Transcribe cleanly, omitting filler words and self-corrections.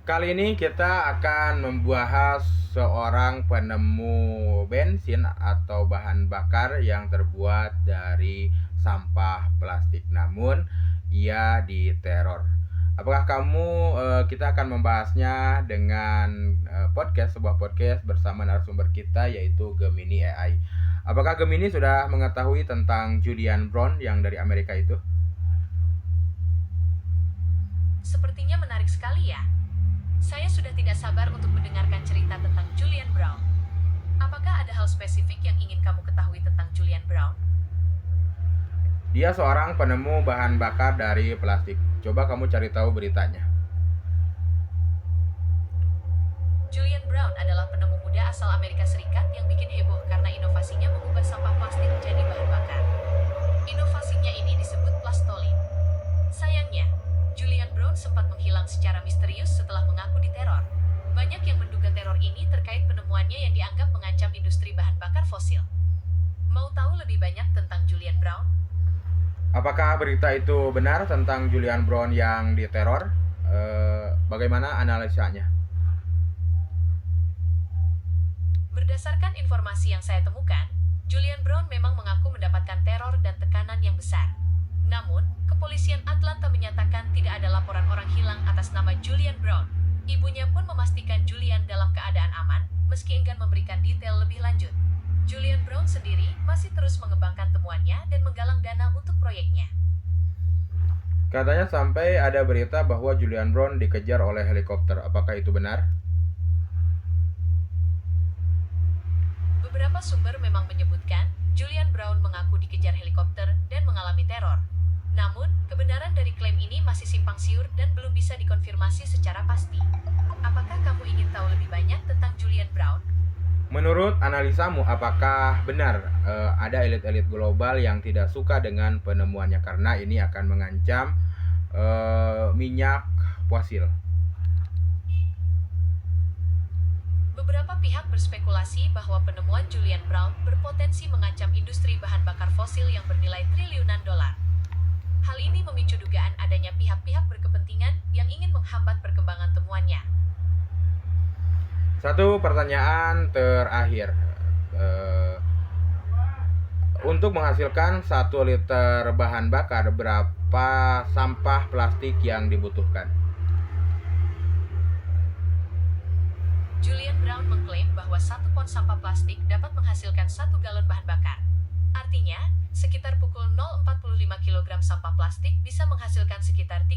Kali ini kita akan membahas seorang penemu bensin atau bahan bakar yang terbuat dari sampah plastik, namun ia diteror. Apakah kamu kita akan membahasnya dengan sebuah podcast bersama narasumber kita yaitu Gemini AI. Apakah Gemini sudah mengetahui tentang Julian Brown yang dari Amerika itu? Sepertinya menarik sekali ya. Saya sudah tidak sabar untuk mendengarkan cerita tentang Julian Brown. Apakah ada hal spesifik yang ingin kamu ketahui tentang Julian Brown? Dia seorang penemu bahan bakar dari plastik. Coba kamu cari tahu beritanya. Julian Brown adalah penemu muda asal Amerika Serikat yang bikin heboh karena inovasinya mengubah sampah plastik menjadi bahan bakar. Inovasinya ini disebut plastolin. Sayangnya, Julian Brown sempat menghilang secara misterius setelah mengaku diteror. Banyak yang menduga teror ini terkait penemuannya yang dianggap mengancam industri bahan bakar fosil. Mau tahu lebih banyak tentang Julian Brown? Apakah berita itu benar tentang Julian Brown yang diteror? Bagaimana analisanya? Berdasarkan informasi yang saya temukan, Julian Brown memang mengaku mendapatkan teror dan tekanan yang besar. Namun, kepolisian Atlanta menyatakan tidak ada laporan orang hilang atas nama Julian Brown. Ibunya pun memastikan Julian dalam keadaan aman, meski enggan memberikan detail lebih lanjut. Julian Brown sendiri masih terus mengembangkan temuannya dan menggalang dana untuk proyeknya. Katanya sampai ada berita bahwa Julian Brown dikejar oleh helikopter. Apakah itu benar? Beberapa sumber memang menyebutkan Julian Brown mengaku dikejar helikopter dan mengalami teror. Namun, kebenaran dari klaim ini masih simpang siur dan belum bisa dikonfirmasi secara pasti. Apakah kamu ingin tahu lebih banyak tentang Julian Brown? Menurut analisamu, apakah benar ada elit-elit global yang tidak suka dengan penemuannya karena ini akan mengancam minyak fosil? Beberapa pihak berspekulasi bahwa penemuan Julian Brown berpotensi mengancam industri bahan bakar fosil yang bernilai triliunan dolar. Hal ini memicu dugaan adanya pihak-pihak berkepentingan yang ingin menghambat perkembangan temuannya. Satu pertanyaan terakhir. Untuk menghasilkan 1 liter bahan bakar, berapa sampah plastik yang dibutuhkan? Julian Brown mengklaim bahwa 1 pon sampah plastik dapat menghasilkan 1 galon bahan bakar. Artinya, sekitar pukul 0,45 kg sampah plastik bisa menghasilkan sekitar 3